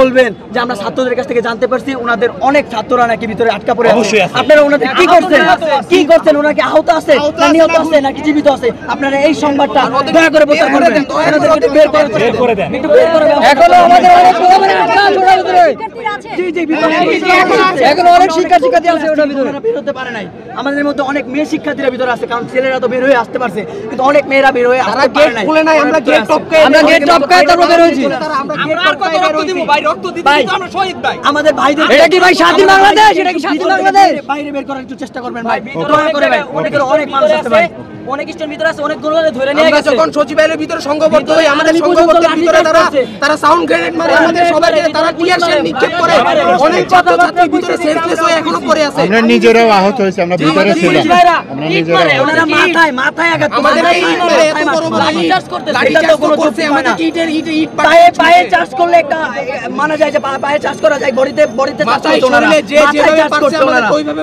বলবেন যে আমরা ছাত্রদের কাছ থেকে জানতে পারছি ওনাদের অনেক ছাত্ররা নাকি ভিতরে আটকা পড়ে আছে। আপনারা ওনাদের কি করছেন ওনাকে আহত আছে না নিহত আছে নাকি জীবিত আছে আপনারা এই সংবাদটা দয়া করে প্রচার করে দেন, ওনাদেরকে বের করে দেন, একটু বের করে দেন। এখনো আমাদের অনেক জি জি এখনো অনেক শিক্ষার্থী আছে ওটার ভিতরে বের হতে পারে নাই। আমাদের মধ্যে অনেক মেয়ে শিক্ষার্থীরা ভিতরে আছে, কারণ ছেলেরা তো বের হয়ে আসতে পারছে কিন্তু অনেক মেয়েরা বের হয়ে আসতে পারে নাই। আমরা গেট টপকায় তারপর বের হয়েছি। আমাদের ভাইদের এটা কি ভাই স্বাধীন বাংলাদেশ, এটা কি স্বাধীন বাংলাদেশ? বাইরে বের করার একটু চেষ্টা করবেন ভাই, দয়া করে ভাই। অনেক মানুষ আছে ভাই, অনেক স্টেশন ভিতরে আছে, অনেক গোলালে ধরে নিয়ে গেছে। যখন সচিবালয়ের ভিতরে সংঘবদ্ধ হই, আমাদের সংঘবদ্ধের ভিতরে তারা সাউন্ড গ্রেনেড মারে, আমাদের সবাইকে তারা টিয়ার শেল নিক্ষেপ করে। অনেক ছাত্রছাত্রী ভিতরে সেন্সলেস হয়ে এখনো পড়ে আছে। আমরা নিজেরাও আহত হয়েছে, আমরা ভিতরে ছিলাম। আমরা নিজেরাও ওনারা মাথায় আঘাত আমাদের এত বড় লাঠি চার্জ করতে, এটা তো কোনো করছে আমাদের ইট পায়ে চার্জ করলে একটা মানা যায় যে পায়ে চার্জ করা যায়, বডিতে চার্জ করতে ওনারা যে যেভাবে পারছে আমাদের ওইভাবে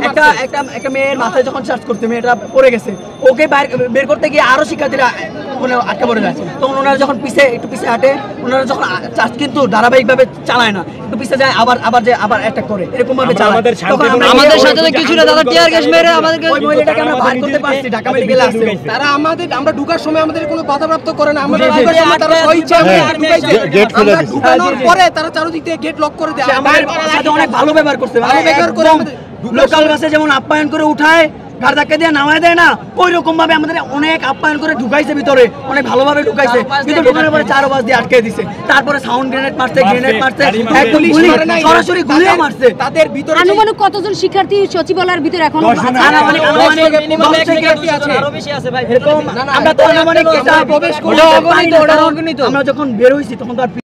একটা মেয়ের মাথায় যখন চার্জ করতে মেয়েটা পড়ে গেছে, ওকে বের করতে গিয়ে আরো শিক্ষার্থীরা মানে আটকে পড়ে যায়। তখন ওনারা যখন একটু পিছে হাঁটে, ওনারা যখন চার্জ কিন্তু ধারাবাহিকভাবে চালায় না, একটু পিছে যায় আবার অ্যাটাক করে, এরকম ভাবে চালায়। আমাদের সাথে কিছু না, দাদা টিয়ার গ্যাস মেরে আমাদেরকে ওই মহিলাটাকে আমরা বাইর করতে পারছি, ঢাকা মেডিকেলে আছে। তারা আমরা ঢোকার সময় আমাদের কোনো বাধাপ্রাপ্ত করে না, আমাদের ঢোকার সময় তারা সহিচ্ছা ঢুকাইছে। আমরা ঢোকানোর পরে তারা চারদিক থেকে গেট লক করে দেয়। আমাদের সাথে অনেক ভালো ব্যবহার করছে, ভালো ব্যবহার করে লোকাল বাসে যেমন আপ্যায়ন করে উঠায়, ঘাড় ধাক্কা দিয়ে নামায় দেয় না, ওই রকম ভাবে আমাদের অনেক আপ্যায়ন করে ঢুকাইছে ভিতরে, অনেক ভালোভাবে ঢুকাইছে। কিন্তু ঢুকানোর পরে 4 বাস দিয়ে আটকে দিছে, তারপরে সাউন্ড গ্রেনেড মারছে, একদম সরাসরি গুলিও মারছে। তাদের ভিতরে আনুমানিক কতজন শিক্ষার্থী সচিবালয়ের ভিতরে এখন আনুমানিক 10 শিক্ষার্থী আছে, আরো বেশি আছে ভাই। এরকম আমরা তো আনুমানিক এটা প্রবেশ করে আমরা যখন বের হইছি তখন তো